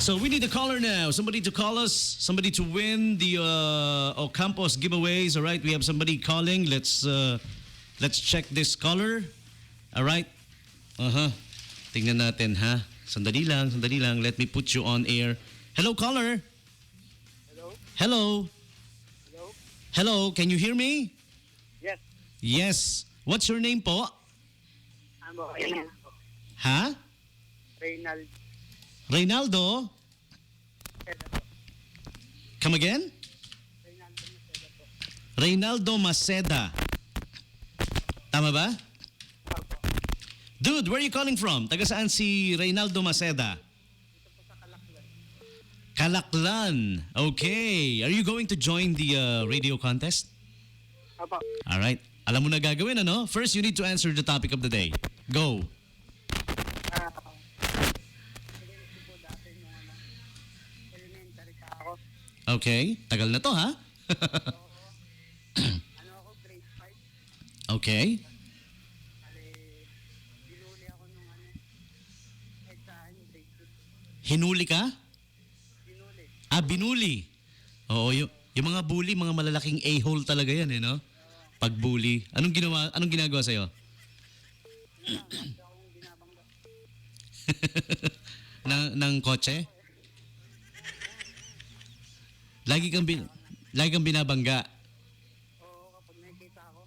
So we need a caller now. Somebody to call us. Somebody to win the Ocampos giveaways. All right, we have somebody calling. Let's check this caller. All right. Tingnan natin ha. Sandali lang. Let me put you on air. Hello, caller. Hello? Hello. Hello? Hello. Can you hear me? Yes. Yes. What's your name po? Reynald. Ha? Reynald. Reynaldo? Maceda po. Come again? Reynaldo Maceda po. Reynaldo Maceda. Tama ba? Opo. Dude, where are you calling from? Taga saan si Reynaldo Maceda? Dito po sa Calaklan. Calaklan. Okay. Are you going to join the radio contest? Opo. All right. Alam mo na gagawin, ano? First, you need to answer the topic of the day. Go. Naging po dati nung elementary pa ako. Okay. Tagal na to, ha? Ano ako, grade 5. Okay. Bale, binuli ako nung kahit saan, grade 2. Hinuli ka? Binuli. Binuli. Oo, yung mga bully, mga malalaking a-hole talaga yan, no? Pag bully. Anong ginagawa sa'yo? Hindi akong binabangga. ng kotse? Lagi kang binabangga. Oo, kapag nakikita ako.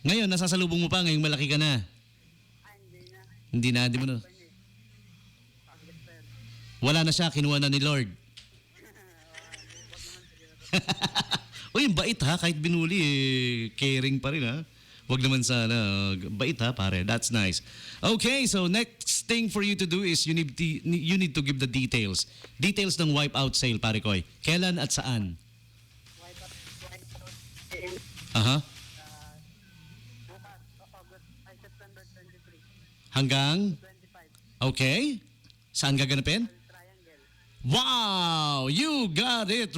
Ngayon, nasasalubong mo pa ngayong malaki ka na. Hindi na. Hindi mo na. Pangit pa yan. Wala na siya, kinuha na ni Lord. Uy, bait ha, kahit binuli, caring pa rin ha. Wag naman sana, bait ha pare, that's nice. Okay, so next thing for you to do is you need to give the details. Details ng wipeout sale, pare Koy. Kailan at saan? Wipe out. Aha. Bukas, August, September 23. Hanggang? 25. Okay. Saan gaganapin? Triangle. Wow! You got it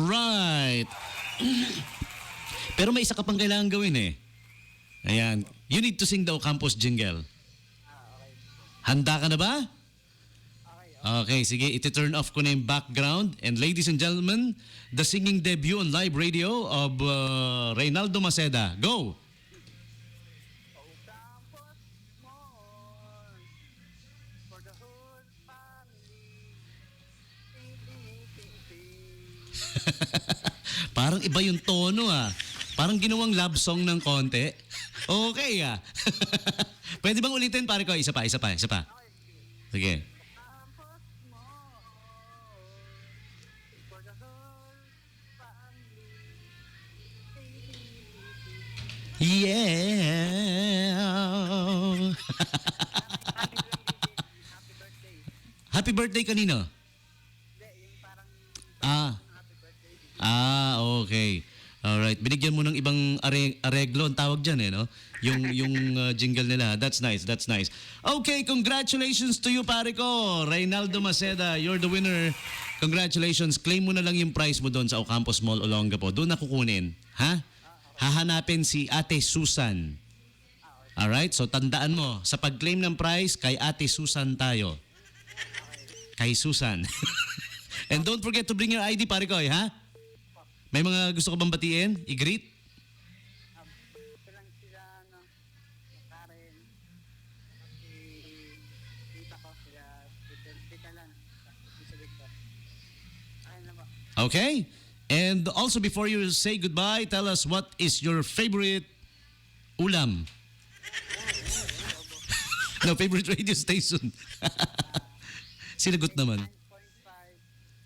right! Pero may isa ka pang kailangan gawin eh. Ayan. You need to sing the Ocampos jingle. Okay. Handa ka na ba? Okay. Okay, sige. Iti-turn off ko na yung background. And ladies and gentlemen, the singing debut on live radio of Reynaldo Maceda. Go! Ocampos Mall for the whole family. Ting, ting, ting, ting. Parang iba yung tono ah. Parang ginawang love song ng konti. Okay ah. Pwede bang ulitin pare ko? Isa pa. Sige. Ocampos Mall for the whole family. Ting, ting, ting, ting. Yeah. Happy birthday. Happy birthday kanino? Hindi, yung parang happy birthday. Okay. Alright. Binigyan mo ng ibang areglo ang tawag dyan no? Yung jingle nila. That's nice. Okay, congratulations to you pare ko. Reynaldo Maceda, you're the winner. Congratulations. Claim mo na lang yung prize mo doon sa Ocampos Mall, Olongapo. Doon na kukunin. Ha? Hahanapin si Ate Susan. Alright? So tandaan mo, sa pag-claim ng prize, kay Ate Susan tayo. Kay Susan. And don't forget to bring your ID pare ko, ha? May mga gusto ka bang batiin? I-greet? Ito lang sila, Karen, si tita ko, sila, tita lang, si Victor. Ayun na ba? Okay. And also before you say goodbye, tell us what is your favorite ulam? No, favorite radio station. Sinagot naman. 9.5,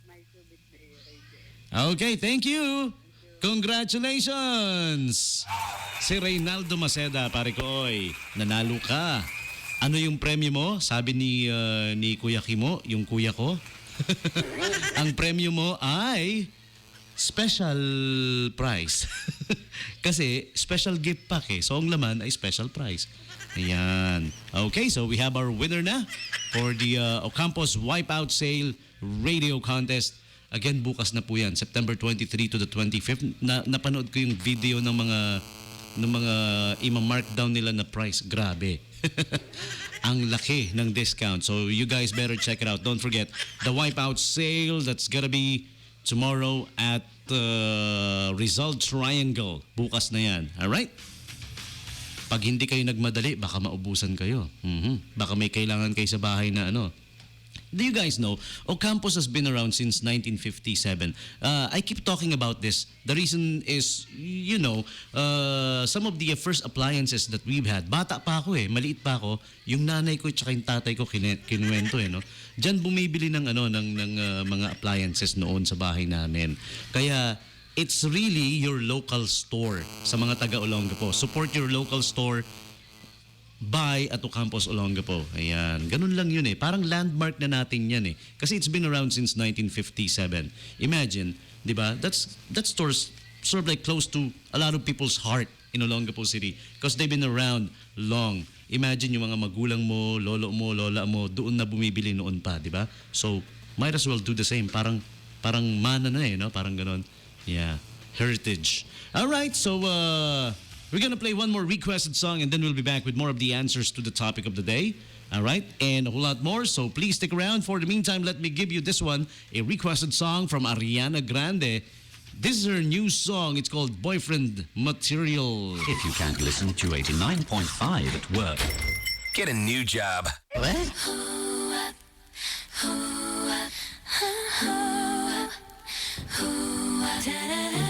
my cubic day radio. Okay, thank you. Congratulations! Si Reynaldo Maceda, pare ko, nanalo ka. Ano yung premyo mo? Sabi ni Kuya Kimo, yung kuya ko. Ang premyo mo ay special prize. Kasi special gift pack eh. So ang laman ay special prize. Ayan. Okay, so we have our winner na for the Ocampos Wipeout Sale Radio Contest. Again, bukas na po yan, September 23 to the 25th. Napanood ko yung video ng mga ima-markdown nila na price. Grabe. ang laki ng discount. So you guys better check it out. Don't forget, the Wipeout sale, that's gonna be tomorrow at Rizal Triangle. Bukas na yan. Alright? Pag hindi kayo nagmadali, baka maubusan kayo. Baka may kailangan kayo sa bahay na ano. Do you guys know, Ocampos has been around since 1957. I keep talking about this. The reason is, you know, some of the first appliances that we've had, bata pa ako maliit pa ako, yung nanay ko at yung tatay ko kinuwento no. Diyan bumibili ng mga appliances noon sa bahay namin. Kaya it's really your local store sa mga taga Olongapo. Support your local store. Buy at Ocampos Olongapo. Ayan. Ganun lang yun Parang landmark na natin yan Kasi it's been around since 1957. Imagine, di ba? That store's sort of like close to a lot of people's heart in Olongapo City because they've been around long. Imagine yung mga magulang mo, lolo mo, lola mo, doon na bumibili noon pa, di ba? So, might as well do the same. Parang mana na no? Parang ganun. Yeah. Heritage. All right, so we're gonna play one more requested song and then we'll be back with more of the answers to the topic of the day. All right, and a whole lot more. So please stick around. For the meantime, let me give you this one, a requested song from Ariana Grande. This is her new song. It's called Boyfriend Material. If you can't listen to 89.5 at work, Get a new job. Da da da